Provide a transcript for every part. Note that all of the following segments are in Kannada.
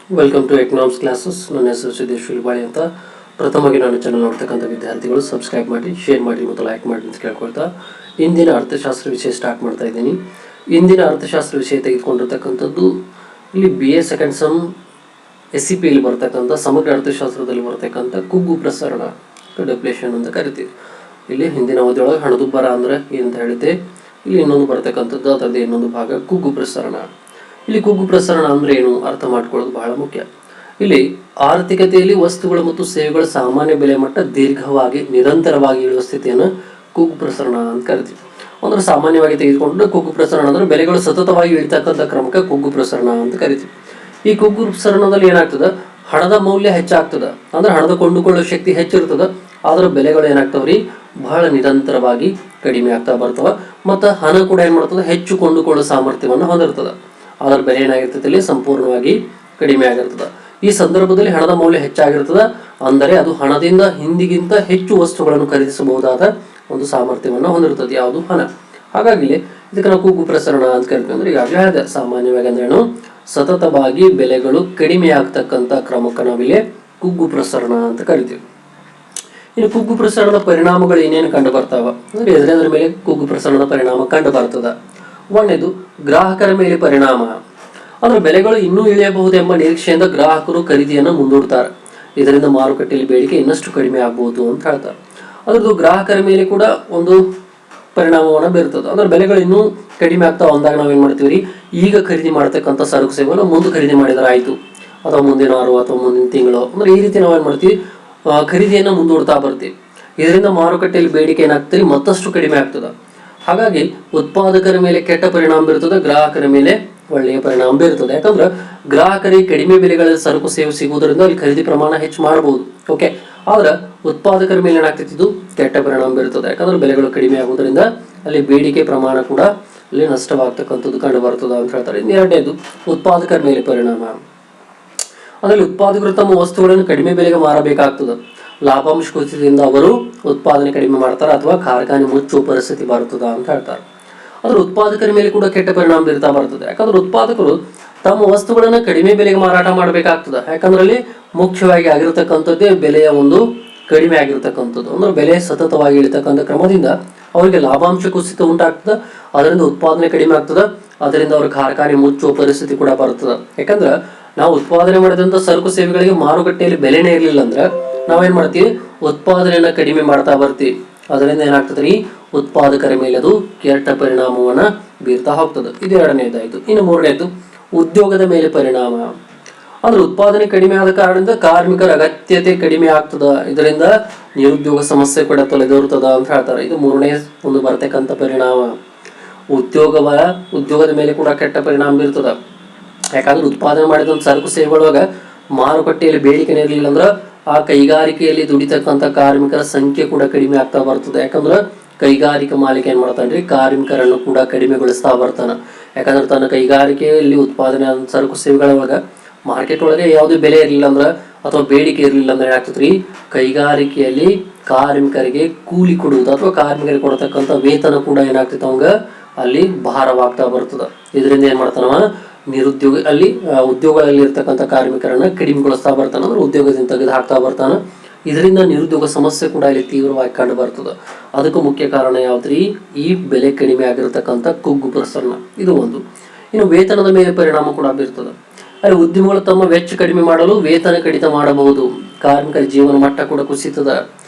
Welcome to economics classes. ನನ್ನ ಹೆಸರು ಸಿದ್ದೇಶ್ ಶಿಲ್ಬಾಳಿ ಅಂತ. ಪ್ರಥಮವಾಗಿ ನನ್ನ ಚಾನಲ್ ನೋಡ್ತಕ್ಕಂಥ ವಿದ್ಯಾರ್ಥಿಗಳು ಸಬ್ಸ್ಕ್ರೈಬ್ ಮಾಡಿ, ಶೇರ್ ಮಾಡಿ ಮತ್ತು ಲೈಕ್ ಮಾಡಿ ಅಂತ ಕೇಳ್ಕೊಳ್ತಾ ಇಂದಿನ ಅರ್ಥಶಾಸ್ತ್ರ ವಿಷಯ ಸ್ಟಾರ್ಟ್ ಮಾಡ್ತಾ ಇದ್ದೀನಿ. ಇಂದಿನ ಅರ್ಥಶಾಸ್ತ್ರ ವಿಷಯ ತೆಗೆದುಕೊಂಡಿರ್ತಕ್ಕಂಥದ್ದು ಇಲ್ಲಿ BA ಸೆಕೆಂಡ್ ಸಮ್ SCPಯಲ್ಲಿ ಬರ್ತಕ್ಕಂಥ ಸಮಗ್ರ ಅರ್ಥಶಾಸ್ತ್ರದಲ್ಲಿ ಬರ್ತಕ್ಕಂಥ ಕುಗ್ಗು ಪ್ರಸರಣ, ಡೆಫ್ಲೇಷನ್ ಅಂತ ಕರಿತೀವಿ. ಇಲ್ಲಿ ಹಿಂದಿನ ಅವಧಿಯೊಳಗೆ ಹಣದುಬ್ಬರ ಅಂದರೆ ಏನಂತ ಹೇಳಿದ್ದೆ. ಇಲ್ಲಿ ಇನ್ನೊಂದು ಬರ್ತಕ್ಕಂಥದ್ದು ಅದರದ್ದು ಇನ್ನೊಂದು ಭಾಗ ಕುಗ್ಗು ಪ್ರಸರಣ. ಇಲ್ಲಿ ಕುಗ್ಗು ಪ್ರಸರಣ ಅಂದ್ರೆ ಏನು ಅರ್ಥ ಮಾಡ್ಕೊಳ್ಳೋದು ಬಹಳ ಮುಖ್ಯ. ಇಲ್ಲಿ ಆರ್ಥಿಕತೆಯಲ್ಲಿ ವಸ್ತುಗಳು ಮತ್ತು ಸೇವೆಗಳ ಸಾಮಾನ್ಯ ಬೆಲೆ ಮಟ್ಟ ದೀರ್ಘವಾಗಿ ನಿರಂತರವಾಗಿ ಇಳುವ ಸ್ಥಿತಿಯನ್ನು ಕುಗ್ಗು ಪ್ರಸರಣ ಅಂತ ಕರಿತೀವಿ. ಅಂದ್ರೆ ಸಾಮಾನ್ಯವಾಗಿ ತೆಗೆದುಕೊಂಡು ಕುಗ್ಗು ಪ್ರಸರಣ ಅಂದ್ರೆ ಬೆಲೆಗಳು ಸತತವಾಗಿ ಇಳಿತಕ್ಕಂಥ ಕ್ರಮಕ್ಕೆ ಕುಗ್ಗು ಪ್ರಸರಣ ಅಂತ ಕರಿತೀವಿ. ಈ ಕುಗ್ಗು ಪ್ರಸರಣದಲ್ಲಿ ಏನಾಗ್ತದೆ, ಹಣದ ಮೌಲ್ಯ ಹೆಚ್ಚಾಗ್ತದ, ಅಂದ್ರೆ ಹಣದ ಕೊಂಡುಕೊಳ್ಳೋ ಶಕ್ತಿ ಹೆಚ್ಚಿರ್ತದ, ಆದ್ರೆ ಬೆಲೆಗಳು ಏನಾಗ್ತಾವ್ರಿ ಬಹಳ ನಿರಂತರವಾಗಿ ಕಡಿಮೆ ಆಗ್ತಾ ಬರ್ತವ. ಮತ್ತು ಹಣ ಕೂಡ ಏನ್ ಮಾಡ್ತದೆ, ಹೆಚ್ಚು ಕೊಂಡುಕೊಳ್ಳೋ ಸಾಮರ್ಥ್ಯವನ್ನು ಹೊಂದಿರ್ತದ, ಅದರ ಬೆಲೆ ಏನಾಗಿರ್ತದೆ ಇಲ್ಲಿ ಸಂಪೂರ್ಣವಾಗಿ ಕಡಿಮೆ ಆಗಿರ್ತದೆ. ಈ ಸಂದರ್ಭದಲ್ಲಿ ಹಣದ ಮೌಲ್ಯ ಹೆಚ್ಚಾಗಿರ್ತದೆ, ಅಂದರೆ ಅದು ಹಣದಿಂದ ಹಿಂದಿಗಿಂತ ಹೆಚ್ಚು ವಸ್ತುಗಳನ್ನು ಖರೀದಿಸಬಹುದಾದ ಒಂದು ಸಾಮರ್ಥ್ಯವನ್ನು ಹೊಂದಿರ್ತದೆ, ಯಾವುದು ಹಣ. ಹಾಗಾಗಿ ಇದಕ್ಕೆ ನಾವು ಕುಗ್ಗು ಪ್ರಸರಣ ಅಂತ ಕರಿತೀವಿ. ಅಂದ್ರೆ ಈಗಾಗಲೇ ಹೇಳಿದೆ, ಸಾಮಾನ್ಯವಾಗಿ ಅಂದ್ರೇನು, ಸತತವಾಗಿ ಬೆಲೆಗಳು ಕಡಿಮೆ ಆಗ್ತಕ್ಕಂಥ ಕ್ರಮಕ್ಕೆ ನಾವಿಲ್ಲಿ ಕುಗ್ಗು ಪ್ರಸರಣ ಅಂತ ಕರಿತೀವಿ. ಇನ್ನು ಕುಗ್ಗು ಪ್ರಸರಣದ ಪರಿಣಾಮಗಳು ಏನೇನು ಕಂಡು ಬರ್ತಾವ ಅಂದ್ರೆ ಎದುರೆದ್ರ ಮೇಲೆ ಕುಗ್ಗು ಪ್ರಸರಣದ ಪರಿಣಾಮ ಕಂಡು ಬರ್ತದ. ಒಂದನೇದು ಗ್ರಾಹಕರ ಮೇಲೆ ಪರಿಣಾಮ. ಅಂದ್ರೆ ಬೆಲೆಗಳು ಇನ್ನೂ ಇಳಿಯಬಹುದೆಂಬ ನಿರೀಕ್ಷೆಯಿಂದ ಗ್ರಾಹಕರು ಖರೀದಿಯನ್ನು ಮುಂದೂಡ್ತಾರೆ. ಇದರಿಂದ ಮಾರುಕಟ್ಟೆಯಲ್ಲಿ ಬೇಡಿಕೆ ಇನ್ನಷ್ಟು ಕಡಿಮೆ ಆಗಬಹುದು ಅಂತ ಹೇಳ್ತಾರೆ. ಅದ್ರದ್ದು ಗ್ರಾಹಕರ ಮೇಲೆ ಕೂಡ ಒಂದು ಪರಿಣಾಮವನ್ನು ಬೀರ್ತದೆ. ಅಂದ್ರೆ ಬೆಲೆಗಳು ಇನ್ನೂ ಕಡಿಮೆ ಆಗ್ತಾ ಅಂದಾಗ ನಾವೇನ್ ಮಾಡ್ತೀವಿ, ಈಗ ಖರೀದಿ ಮಾಡ್ತಕ್ಕಂಥ ಸರಕು ಸೇವೆಗಳು ಮುಂದೆ ಖರೀದಿ ಮಾಡಿದ್ರೆ ಆಯ್ತು, ಅಥವಾ ಮುಂದಿನ ವಾರ ಅಥವಾ ಮುಂದಿನ ತಿಂಗಳು, ಅಂದ್ರೆ ಈ ರೀತಿ ನಾವೇನ್ ಮಾಡ್ತೀವಿ, ಖರೀದಿಯನ್ನು ಮುಂದೂಡ್ತಾ ಬರ್ತೀವಿ. ಇದರಿಂದ ಮಾರುಕಟ್ಟೆಯಲ್ಲಿ ಬೇಡಿಕೆ ಏನಾಗ್ತದೆ, ಮತ್ತಷ್ಟು ಕಡಿಮೆ ಆಗ್ತದೆ. ಹಾಗಾಗಿ ಉತ್ಪಾದಕರ ಮೇಲೆ ಕೆಟ್ಟ ಪರಿಣಾಮ ಬೀರ್ತದೆ, ಗ್ರಾಹಕರ ಮೇಲೆ ಒಳ್ಳೆಯ ಪರಿಣಾಮ ಬೀರ್ತದೆ. ಯಾಕಂದ್ರೆ ಗ್ರಾಹಕರಿಗೆ ಕಡಿಮೆ ಬೆಲೆಗಳಲ್ಲಿ ಸರಕು ಸೇವೆ ಸಿಗುವುದರಿಂದ ಅಲ್ಲಿ ಖರೀದಿ ಪ್ರಮಾಣ ಹೆಚ್ಚು ಮಾಡಬಹುದು. ಓಕೆ, ಆದ್ರೆ ಉತ್ಪಾದಕರ ಮೇಲೆ ಏನಾಗ್ತೈತಿ, ಇದು ಕೆಟ್ಟ ಪರಿಣಾಮ ಬೀರ್ತದೆ. ಯಾಕಂದ್ರೆ ಬೆಲೆಗಳು ಕಡಿಮೆ ಆಗುವುದರಿಂದ ಅಲ್ಲಿ ಬೇಡಿಕೆ ಪ್ರಮಾಣ ಕೂಡ ಅಲ್ಲಿ ನಷ್ಟವಾಗ್ತಕ್ಕಂಥದ್ದು ಕಂಡು ಬರ್ತದೆ ಅಂತ ಹೇಳ್ತಾರೆ. ಎರಡನೇದು ಉತ್ಪಾದಕರ ಮೇಲೆ ಪರಿಣಾಮ. ಅದರಲ್ಲಿ ಉತ್ಪಾದಕರು ತಮ್ಮ ವಸ್ತುಗಳನ್ನು ಕಡಿಮೆ ಬೆಲೆಗೆ ಮಾರಬೇಕಾಗ್ತದೆ. ಲಾಭಾಂಶ ಕುಸಿತದಿಂದ ಅವರು ಉತ್ಪಾದನೆ ಕಡಿಮೆ ಮಾಡ್ತಾರೆ ಅಥವಾ ಕಾರ್ಖಾನೆ ಮುಚ್ಚುವ ಪರಿಸ್ಥಿತಿ ಬರ್ತದ ಅಂತ ಹೇಳ್ತಾರೆ. ಅದ್ರ ಉತ್ಪಾದಕರ ಮೇಲೆ ಕೂಡ ಕೆಟ್ಟ ಪರಿಣಾಮ ಬೀರ್ತಾ ಬರ್ತದೆ. ಯಾಕಂದ್ರೆ ಉತ್ಪಾದಕರು ತಮ್ಮ ವಸ್ತುಗಳನ್ನ ಕಡಿಮೆ ಬೆಲೆಗೆ ಮಾರಾಟ ಮಾಡಬೇಕಾಗ್ತದೆ. ಯಾಕಂದ್ರೆ ಅಲ್ಲಿ ಮುಖ್ಯವಾಗಿ ಆಗಿರ್ತಕ್ಕಂಥದ್ದೇ ಬೆಲೆಯ ಒಂದು ಕಡಿಮೆ ಆಗಿರ್ತಕ್ಕಂಥದ್ದು. ಅಂದ್ರೆ ಬೆಲೆ ಸತತವಾಗಿ ಇಳಿತಕ್ಕಂಥ ಕ್ರಮದಿಂದ ಅವರಿಗೆ ಲಾಭಾಂಶ ಕುಸಿತ ಉಂಟಾಗ್ತದೆ, ಅದರಿಂದ ಉತ್ಪಾದನೆ ಕಡಿಮೆ ಆಗ್ತದೆ, ಅದರಿಂದ ಅವ್ರ ಕಾರ್ಖಾನೆ ಮುಚ್ಚುವ ಪರಿಸ್ಥಿತಿ ಕೂಡ ಬರ್ತದೆ. ಯಾಕಂದ್ರೆ ನಾವು ಉತ್ಪಾದನೆ ಮಾಡಿದಂಥ ಸರಕು ಸೇವೆಗಳಿಗೆ ಮಾರುಕಟ್ಟೆಯಲ್ಲಿ ಬೆಲೆನೇ ಇರಲಿಲ್ಲ ಅಂದ್ರೆ ನಾವೇನ್ ಮಾಡ್ತೀವಿ, ಉತ್ಪಾದನೆಯನ್ನ ಕಡಿಮೆ ಮಾಡ್ತಾ ಬರ್ತೀವಿ. ಅದರಿಂದ ಏನಾಗ್ತದೆ, ಈ ಉತ್ಪಾದಕರ ಮೇಲೆ ಅದು ಕೆಟ್ಟ ಪರಿಣಾಮವನ್ನ ಬೀರ್ತಾ ಹೋಗ್ತದೆ. ಇದು ಎರಡನೇದಾಯ್ತು. ಇನ್ನು ಮೂರನೇದು ಉದ್ಯೋಗದ ಮೇಲೆ ಪರಿಣಾಮ. ಅಂದ್ರೆ ಉತ್ಪಾದನೆ ಕಡಿಮೆ ಆದ ಕಾರಣದಿಂದ ಕಾರ್ಮಿಕರ ಅಗತ್ಯತೆ ಕಡಿಮೆ ಆಗ್ತದ, ಇದರಿಂದ ನಿರುದ್ಯೋಗ ಸಮಸ್ಯೆ ಕೂಡ ತೊಲೆದೋರ್ತದ ಅಂತ ಹೇಳ್ತಾರೆ. ಇದು ಮೂರನೇ ಒಂದು ಬರ್ತಕ್ಕಂಥ ಪರಿಣಾಮ. ಉದ್ಯೋಗದ ಮೇಲೆ ಕೂಡ ಕೆಟ್ಟ ಪರಿಣಾಮ ಬೀರ್ತದ. ಯಾಕಂದ್ರೆ ಉತ್ಪಾದನೆ ಮಾಡಿದಂಥ ಸರಕು ಸೇವೆಗಳೊಳಗ ಮಾರುಕಟ್ಟೆಯಲ್ಲಿ ಬೇಡಿಕೆ ಇರಲಿಲ್ಲ ಅಂದ್ರೆ ಆ ಕೈಗಾರಿಕೆಯಲ್ಲಿ ದುಡಿತಕ್ಕಂಥ ಕಾರ್ಮಿಕರ ಸಂಖ್ಯೆ ಕೂಡ ಕಡಿಮೆ ಆಗ್ತಾ ಬರ್ತದೆ. ಯಾಕಂದ್ರೆ ಕೈಗಾರಿಕಾ ಮಾಲೀಕ ಏನ್ ಮಾಡ್ತಾನ್ರಿ, ಕಾರ್ಮಿಕರನ್ನು ಕೂಡ ಕಡಿಮೆಗೊಳಿಸ್ತಾ ಬರ್ತಾನ. ಯಾಕಂದ್ರೆ ತನ್ನ ಕೈಗಾರಿಕೆಯಲ್ಲಿ ಉತ್ಪಾದನೆ ಆದ ಸರಕು ಸೇವೆಗಳ ಒಳಗ ಮಾರ್ಕೆಟ್ ಒಳಗೆ ಯಾವುದೇ ಬೆಲೆ ಇರಲಿಲ್ಲ ಅಂದ್ರೆ ಅಥವಾ ಬೇಡಿಕೆ ಇರಲಿಲ್ಲ ಅಂದ್ರೆ ಏನಾಗ್ತದ್ರಿ, ಕೈಗಾರಿಕೆಯಲ್ಲಿ ಕಾರ್ಮಿಕರಿಗೆ ಕೂಲಿ ಕೊಡುವುದು ಅಥವಾ ಕಾರ್ಮಿಕರಿಗೆ ಕೊಡತಕ್ಕಂಥ ವೇತನ ಕೂಡ ಏನಾಗ್ತೈತೆ ಅವಂಗ ಅಲ್ಲಿ ಭಾರವಾಗ್ತಾ ಬರ್ತದ. ಇದರಿಂದ ಏನ್ ಮಾಡ್ತಾನವ, ನಿರುದ್ಯೋಗ ಅಲ್ಲಿ ಉದ್ಯೋಗಗಳಲ್ಲಿ ಇರ್ತಕ್ಕಂಥ ಕಾರ್ಮಿಕರನ್ನ ಕಡಿಮೆಗೊಳಿಸ್ತಾ ಬರ್ತಾನ, ಅಂದ್ರೆ ಉದ್ಯೋಗದಿಂದ ತೆಗೆದು ಹಾಕ್ತಾ ಬರ್ತಾನ. ಇದರಿಂದ ನಿರುದ್ಯೋಗ ಸಮಸ್ಯೆ ಕೂಡ ಇಲ್ಲಿ ತೀವ್ರವಾಗಿ ಕಂಡು ಬರ್ತದೆ. ಅದಕ್ಕೂ ಮುಖ್ಯ ಕಾರಣ ಯಾವ್ದ್ರಿ, ಈ ಬೆಲೆ ಕಡಿಮೆ ಆಗಿರತಕ್ಕಂಥ ಕುಗ್ಗು ಪ್ರಸರಣ. ಇದು ಒಂದು. ಇನ್ನು ವೇತನದ ಮೇಲೆ ಪರಿಣಾಮ ಕೂಡ ಬೀರ್ತದೆ. ಅಲ್ಲಿ ಉದ್ಯಮಗಳು ತಮ್ಮ ವೆಚ್ಚ ಕಡಿಮೆ ಮಾಡಲು ವೇತನ ಕಡಿತ ಮಾಡಬಹುದು. ಕಾರ್ಮಿಕರ ಜೀವನ ಮಟ್ಟ ಕೂಡ ಕುಸಿತದ.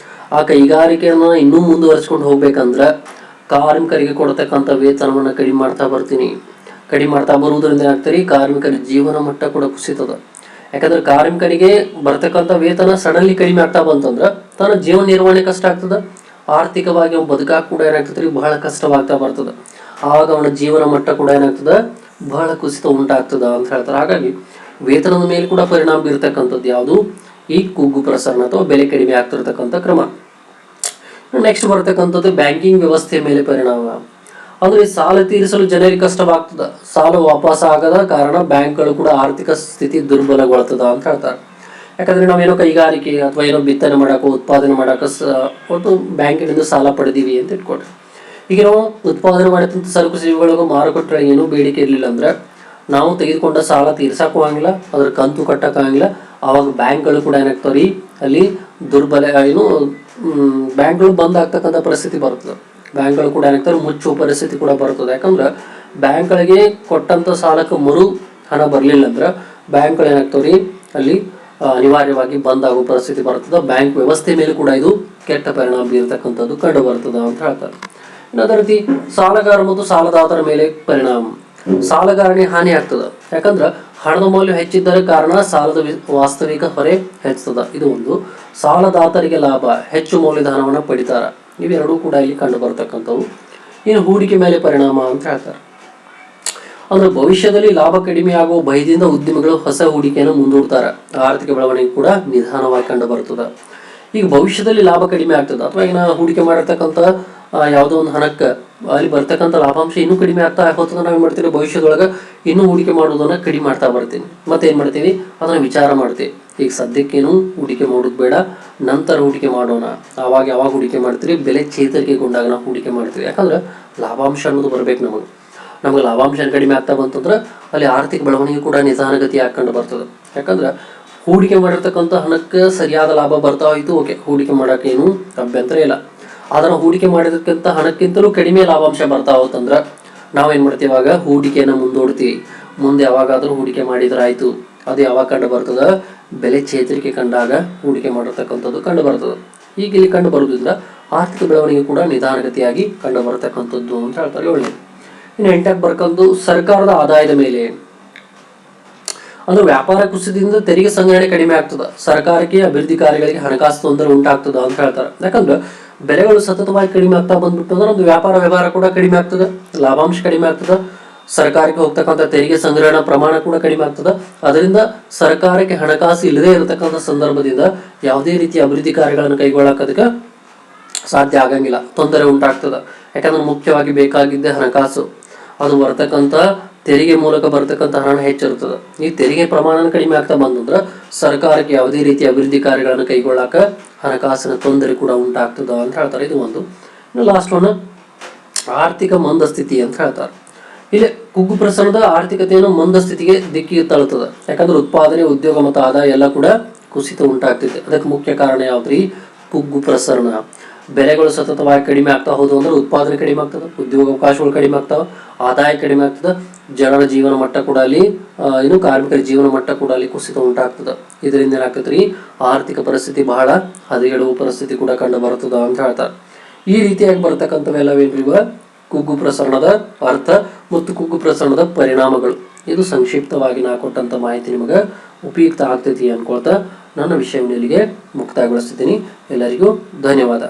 ಆ ಕೈಗಾರಿಕೆಯನ್ನ ಇನ್ನೂ ಮುಂದುವರಿಸ್ಕೊಂಡು ಹೋಗ್ಬೇಕಂದ್ರ ಕಾರ್ಮಿಕರಿಗೆ ಕೊಡತಕ್ಕಂಥ ವೇತನವನ್ನ ಕಡಿಮೆ ಮಾಡ್ತಾ ಬರುವುದರಿಂದ ಏನಾಗ್ತದೆ, ಕಾರ್ಮಿಕರ ಜೀವನ ಮಟ್ಟ ಕೂಡ ಕುಸಿತದ. ಯಾಕಂದ್ರೆ ಕಾರ್ಮಿಕನಿಗೆ ಬರ್ತಕ್ಕಂಥ ವೇತನ ಸಡನ್ಲಿ ಕಡಿಮೆ ಆಗ್ತಾ ಬಂತಂದ್ರ ತನ್ನ ಜೀವನ ನಿರ್ವಹಣೆ ಕಷ್ಟ ಆಗ್ತದ, ಆರ್ಥಿಕವಾಗಿ ಅವ್ನು ಬದುಕಾಕ ಕೂಡ ಏನಾಗ್ತದ್ರಿ ಬಹಳ ಕಷ್ಟವಾಗ್ತಾ ಬರ್ತದ. ಆವಾಗ ಅವನ ಜೀವನ ಮಟ್ಟ ಕೂಡ ಏನಾಗ್ತದ, ಬಹಳ ಕುಸಿತ ಉಂಟಾಗ್ತದ ಅಂತ ಹೇಳ್ತಾರೆ. ಹಾಗಾಗಿ ವೇತನದ ಮೇಲೆ ಕೂಡ ಪರಿಣಾಮ ಬೀರ್ತಕ್ಕಂಥದ್ದು ಯಾವುದು, ಈ ಕುಗ್ಗು ಪ್ರಸರಣ ಅಥವಾ ಬೆಲೆ ಕಡಿಮೆ ಆಗ್ತಿರ್ತಕ್ಕಂಥ ಕ್ರಮ. ನೆಕ್ಸ್ಟ್ ಬರ್ತಕ್ಕಂಥದ್ದು ಬ್ಯಾಂಕಿಂಗ್ ವ್ಯವಸ್ಥೆಯ ಮೇಲೆ ಪರಿಣಾಮ. ಅಂದ್ರೆ ಸಾಲ ತೀರಿಸಲು ಜನರಿಗೆ ಕಷ್ಟವಾಗ್ತದ. ಸಾಲ ವಾಪಸ್ ಆಗದ ಕಾರಣ ಬ್ಯಾಂಕ್ಗಳು ಕೂಡ ಆರ್ಥಿಕ ಸ್ಥಿತಿ ದುರ್ಬಲಗೊಳ್ತದ ಅಂತ ಹೇಳ್ತಾರೆ. ಯಾಕಂದ್ರೆ ನಾವೇನೋ ಕೈಗಾರಿಕೆ ಅಥವಾ ಏನೋ ಬಿತ್ತನೆ ಮಾಡಾಕ, ಉತ್ಪಾದನೆ ಮಾಡಾಕ ಒಟ್ಟು ಬ್ಯಾಂಕಿನಿಂದ ಸಾಲ ಪಡೆದೀವಿ ಅಂತ ಇಟ್ಕೊಡ್ರಿ. ಈಗ ನಾವು ಉತ್ಪಾದನೆ ಮಾಡಿದಂಥ ಸರಕು ಸೇವೆಗಳಿಗೆ ಮಾರುಕಟ್ಟೆ ಏನೂ ಬೇಡಿಕೆ ಇರಲಿಲ್ಲ ಅಂದ್ರೆ ನಾವು ತೆಗೆದುಕೊಂಡ ಸಾಲ ತೀರ್ಸಕ್ಕೂ ಆಗಿಲ್ಲ, ಅದ್ರ ಕಂತು ಕಟ್ಟಕ್ಕಾಗಿಲ್ಲ. ಆವಾಗ ಬ್ಯಾಂಕ್ಗಳು ಕೂಡ ಏನಾಗ್ತಾವ ರೀ, ಅಲ್ಲಿ ದುರ್ಬಲ ಬ್ಯಾಂಕ್ಗಳು ಬಂದ್ ಆಗ್ತಕ್ಕಂಥ ಪರಿಸ್ಥಿತಿ ಬರ್ತದೆ. ಬ್ಯಾಂಕ್ಗಳು ಕೂಡ ಏನಾಗ್ತಾರೆ, ಮುಚ್ಚುವ ಪರಿಸ್ಥಿತಿ ಕೂಡ ಬರ್ತದೆ. ಯಾಕಂದ್ರೆ ಬ್ಯಾಂಕ್ಗಳಿಗೆ ಕೊಟ್ಟಂತ ಸಾಲಕ್ಕೆ ಮರು ಹಣ ಬರಲಿಲ್ಲ ಅಂದ್ರೆ ಬ್ಯಾಂಕ್ಗಳು ಏನಾಗ್ತಾವ್ರಿ, ಅಲ್ಲಿ ಅನಿವಾರ್ಯವಾಗಿ ಬಂದ್ ಆಗೋ ಪರಿಸ್ಥಿತಿ ಬರ್ತದೆ. ಬ್ಯಾಂಕ್ ವ್ಯವಸ್ಥೆ ಮೇಲೆ ಕೂಡ ಇದು ಕೆಟ್ಟ ಪರಿಣಾಮ ಬೀರ್ತಕ್ಕಂಥದ್ದು ಕಂಡು ಬರ್ತದ ಅಂತ ಹೇಳ್ತಾರೆ. ಅದೇ ರೀತಿ ಸಾಲಗಾರ ಮತ್ತು ಸಾಲದಾತರ ಮೇಲೆ ಪರಿಣಾಮ. ಸಾಲಗಾರನಿಗೆ ಹಾನಿ ಆಗ್ತದ, ಯಾಕಂದ್ರೆ ಹಣದ ಮೌಲ್ಯ ಹೆಚ್ಚಿದ್ದರ ಕಾರಣ ಸಾಲದ ವಾಸ್ತವಿಕ ಹೊರೆ ಹೆಚ್ಚುತ್ತದ. ಇದು ಒಂದು. ಸಾಲದಾತರಿಗೆ ಲಾಭ, ಹೆಚ್ಚು ಮೌಲ್ಯದ ಹಣವನ್ನು ಪಡಿತಾರ. ಇವೆರಡೂ ಕೂಡ ಇಲ್ಲಿ ಕಂಡು ಬರ್ತಕ್ಕಂಥವು. ಇನ್ನು ಹೂಡಿಕೆ ಮೇಲೆ ಪರಿಣಾಮ ಅಂತ ಹೇಳ್ತಾರೆ. ಅಂದ್ರೆ ಭವಿಷ್ಯದಲ್ಲಿ ಲಾಭ ಕಡಿಮೆ ಆಗುವ ಭಯದಿಂದ ಉದ್ಯಮಿಗಳು ಹೊಸ ಹೂಡಿಕೆಯನ್ನು ಮುಂದೂಡ್ತಾರೆ. ಆರ್ಥಿಕ ಬೆಳವಣಿಗೆ ಕೂಡ ನಿಧಾನವಾಗಿ ಕಂಡು ಬರ್ತದೆ. ಈಗ ಭವಿಷ್ಯದಲ್ಲಿ ಲಾಭ ಕಡಿಮೆ ಆಗ್ತದೆ, ಅಥವಾ ಈಗ ನಾ ಹೂಡಿಕೆ ಮಾಡಿರ್ತಕ್ಕಂಥ ಯಾವುದೋ ಒಂದು ಹಣಕ್ಕೆ ಅಲ್ಲಿ ಬರ್ತಕ್ಕಂಥ ಲಾಭಾಂಶ ಇನ್ನೂ ಕಡಿಮೆ ಆಗ್ತಾ ಹೋಗ್ತದೆ. ನಾವೇನು ಮಾಡ್ತೀವಿ, ಭವಿಷ್ಯದೊಳಗೆ ಇನ್ನೂ ಹೂಡಿಕೆ ಮಾಡೋದನ್ನ ಕಡಿಮೆ ಮಾಡ್ತಾ ಬರ್ತೀನಿ. ಮತ್ತೆ ಏನು ಮಾಡ್ತೀವಿ, ಅದನ್ನ ವಿಚಾರ ಮಾಡ್ತೀವಿ. ಈಗ ಸದ್ಯಕ್ಕೇನು ಹೂಡಿಕೆ ಮಾಡೋದು ಬೇಡ, ನಂತರ ಹೂಡಿಕೆ ಮಾಡೋಣ. ಯಾವಾಗ ಹೂಡಿಕೆ ಮಾಡ್ತೀವಿ, ಬೆಲೆ ಚೇತರಿಕೆಗೊಂಡಾಗ ನಾವು ಹೂಡಿಕೆ ಮಾಡ್ತೀವಿ. ಯಾಕಂದ್ರೆ ಲಾಭಾಂಶ ಅನ್ನೋದು ಬರ್ಬೇಕು ನಮಗೆ ಲಾಭಾಂಶ ಕಡಿಮೆ ಆಗ್ತಾ ಬಂತಂದ್ರೆ ಅಲ್ಲಿ ಆರ್ಥಿಕ ಬೆಳವಣಿಗೆ ಕೂಡ ನಿಧಾನಗತಿ ಹಾಕೊಂಡು ಬರ್ತದೆ. ಯಾಕಂದ್ರೆ ಹೂಡಿಕೆ ಮಾಡಿರ್ತಕ್ಕಂಥ ಹಣಕ್ಕೆ ಸರಿಯಾದ ಲಾಭ ಬರ್ತಾ ಹೋಯ್ತು, ಓಕೆ, ಹೂಡಿಕೆ ಮಾಡೋಕೆ ಏನು ಅಭ್ಯಂತರ ಇಲ್ಲ. ಅದನ್ನು ಹೂಡಿಕೆ ಮಾಡಿರ್ತಕ್ಕಂಥ ಹಣಕ್ಕಿಂತಲೂ ಕಡಿಮೆ ಲಾಭಾಂಶ ಬರ್ತಾ ಹೋತಂದ್ರೆ ನಾವೇನು ಮಾಡ್ತೀವಿ, ಇವಾಗ ಹೂಡಿಕೆಯನ್ನು ಮುಂದೂಡ್ತೀವಿ. ಮುಂದೆ ಯಾವಾಗಾದ್ರೂ ಹೂಡಿಕೆ ಮಾಡಿದ್ರೆ ಆಯ್ತು. ಅದು ಯಾವಾಗ ಕಂಡು ಬರ್ತದೆ, ಬೆಲೆ ಚೇತರಿಕೆ ಕಂಡಾಗ ಹೂಡಿಕೆ ಮಾಡಿರ್ತಕ್ಕಂಥದ್ದು ಕಂಡು ಬರ್ತದೆ. ಈಗ ಇಲ್ಲಿ ಕಂಡು ಬರೋದ್ರಿಂದ ಆರ್ಥಿಕ ಬೆಳವಣಿಗೆ ಕೂಡ ನಿಧಾನಗತಿಯಾಗಿ ಕಂಡು ಬರತಕ್ಕಂಥದ್ದು ಅಂತ ಹೇಳ್ತಾರೆ. ಒಳ್ಳೆಯದು. ಇನ್ನು 8ಕ್ಕೆ ಬರ್ಕೊಂಡು ಸರ್ಕಾರದ ಆದಾಯದ ಮೇಲೆ. ಅಂದ್ರೆ ವ್ಯಾಪಾರ ಕುಸಿತದಿಂದ ತೆರಿಗೆ ಸಂಗ್ರಹಣೆ ಕಡಿಮೆ ಆಗ್ತದ, ಸರ್ಕಾರಕ್ಕೆ ಅಭಿವೃದ್ಧಿ ಕಾರ್ಯಗಳಿಗೆ ಹಣಕಾಸು ತೊಂದರೆ ಉಂಟಾಗ್ತದ ಅಂತ ಹೇಳ್ತಾರೆ. ಯಾಕಂದ್ರೆ ಬೆಲೆಗಳು ಸತತವಾಗಿ ಕಡಿಮೆ ಆಗ್ತಾ ಬಂದ್ಬಿಟ್ಟು ಅಂದ್ರೆ ಒಂದು ವ್ಯಾಪಾರ ಕೂಡ ಕಡಿಮೆ ಆಗ್ತದೆ, ಲಾಭಾಂಶ ಕಡಿಮೆ ಆಗ್ತದೆ, ಸರ್ಕಾರಕ್ಕೆ ಹೋಗ್ತಕ್ಕಂಥ ತೆರಿಗೆ ಸಂಗ್ರಹಣಾ ಪ್ರಮಾಣ ಕೂಡ ಕಡಿಮೆ ಆಗ್ತದೆ. ಅದರಿಂದ ಸರ್ಕಾರಕ್ಕೆ ಹಣಕಾಸು ಇಲ್ಲದೆ ಇರತಕ್ಕಂಥ ಸಂದರ್ಭದಿಂದ ಯಾವುದೇ ರೀತಿಯ ಅಭಿವೃದ್ಧಿ ಕಾರ್ಯಗಳನ್ನು ಕೈಗೊಳ್ಳೋದಕ್ಕೆ ಸಾಧ್ಯ ಆಗಂಗಿಲ್ಲ, ತೊಂದರೆ ಉಂಟಾಗ್ತದೆ. ಯಾಕಂದ್ರೆ ಮುಖ್ಯವಾಗಿ ಬೇಕಾಗಿದ್ದೆ ಹಣಕಾಸು. ಅದು ಬರ್ತಕ್ಕಂಥ ತೆರಿಗೆ ಮೂಲಕ ಬರ್ತಕ್ಕಂಥ ಹಣ ಹೆಚ್ಚಿರ್ತದೆ. ಈ ತೆರಿಗೆ ಪ್ರಮಾಣ ಕಡಿಮೆ ಆಗ್ತಾ ಬಂದಂದ್ರೆ ಸರ್ಕಾರಕ್ಕೆ ಯಾವುದೇ ರೀತಿಯ ಅಭಿವೃದ್ಧಿ ಕಾರ್ಯಗಳನ್ನು ಕೈಗೊಳ್ಳಾಕ ಹಣಕಾಸಿನ ತೊಂದರೆ ಕೂಡ ಉಂಟಾಗ್ತದ ಅಂತ ಹೇಳ್ತಾರೆ. ಇದು ಒಂದು. ಇನ್ನು ಲಾಸ್ಟ್ ಒನ್, ಆರ್ಥಿಕ ಮಂದಸ್ಥಿತಿ ಅಂತ ಹೇಳ್ತಾರೆ. ಇಲ್ಲಿ ಕುಗ್ಗು ಪ್ರಸರಣದ ಆರ್ಥಿಕತೆಯನ್ನು ಮಂದಸ್ಥಿತಿಗೆ ದಿಕ್ಕಿಗೆ ತಳ್ಳುತ್ತದೆ. ಯಾಕಂದ್ರೆ ಉತ್ಪಾದನೆ, ಉದ್ಯೋಗ ಮತ್ತು ಆದಾಯ ಎಲ್ಲ ಕೂಡ ಕುಸಿತ ಉಂಟಾಗ್ತಿದೆ. ಅದಕ್ಕೆ ಮುಖ್ಯ ಕಾರಣ ಯಾವ್ದ್ರಿ, ಕುಗ್ಗು ಪ್ರಸರಣ. ಬೆಲೆಗಳು ಸತತವಾಗಿ ಕಡಿಮೆ ಆಗ್ತಾ ಹೋದು ಅಂದ್ರೆ ಉತ್ಪಾದನೆ ಕಡಿಮೆ ಆಗ್ತದೆ, ಉದ್ಯೋಗಾವಕಾಶಗಳು ಕಡಿಮೆ ಆಗ್ತಾವೆ, ಆದಾಯ ಕಡಿಮೆ ಆಗ್ತದೆ, ಜನರ ಜೀವನ ಮಟ್ಟ ಕೂಡ ಅಲ್ಲಿ ಇನ್ನು ಕಾರ್ಮಿಕರ ಜೀವನ ಮಟ್ಟ ಕೂಡ ಅಲ್ಲಿ ಕುಸಿತ ಉಂಟಾಗ್ತದೆ. ಇದರಿಂದ ಏನಾಗ್ತದ್ರಿ, ಆರ್ಥಿಕ ಪರಿಸ್ಥಿತಿ ಬಹಳ ಹದಗೆಡುವ ಪರಿಸ್ಥಿತಿ ಕೂಡ ಕಂಡು ಬರ್ತದ ಅಂತ ಹೇಳ್ತಾರೆ. ಈ ರೀತಿಯಾಗಿ ಬರ್ತಕ್ಕಂಥವೆಲ್ಲವೇನ್ರಿ ಕುಗ್ಗು ಪ್ರಸರಣದ ಅರ್ಥ ಮತ್ತು ಕುಗ್ಗು ಪ್ರಸರಣದ ಪರಿಣಾಮಗಳು. ಇದು ಸಂಕ್ಷಿಪ್ತವಾಗಿ ನಾ ಕೊಟ್ಟಂತ ಮಾಹಿತಿ ನಿಮಗೆ ಉಪಯುಕ್ತ ಆಗ್ತೈತಿ ಅನ್ಕೊಳ್ತಾ ನನ್ನ ವಿಷಯವನ್ನು ಇಲ್ಲಿಗೆ ಮುಕ್ತಾಯಗೊಳಿಸ್ತಿದ್ದೀನಿ. ಎಲ್ಲರಿಗೂ ಧನ್ಯವಾದ.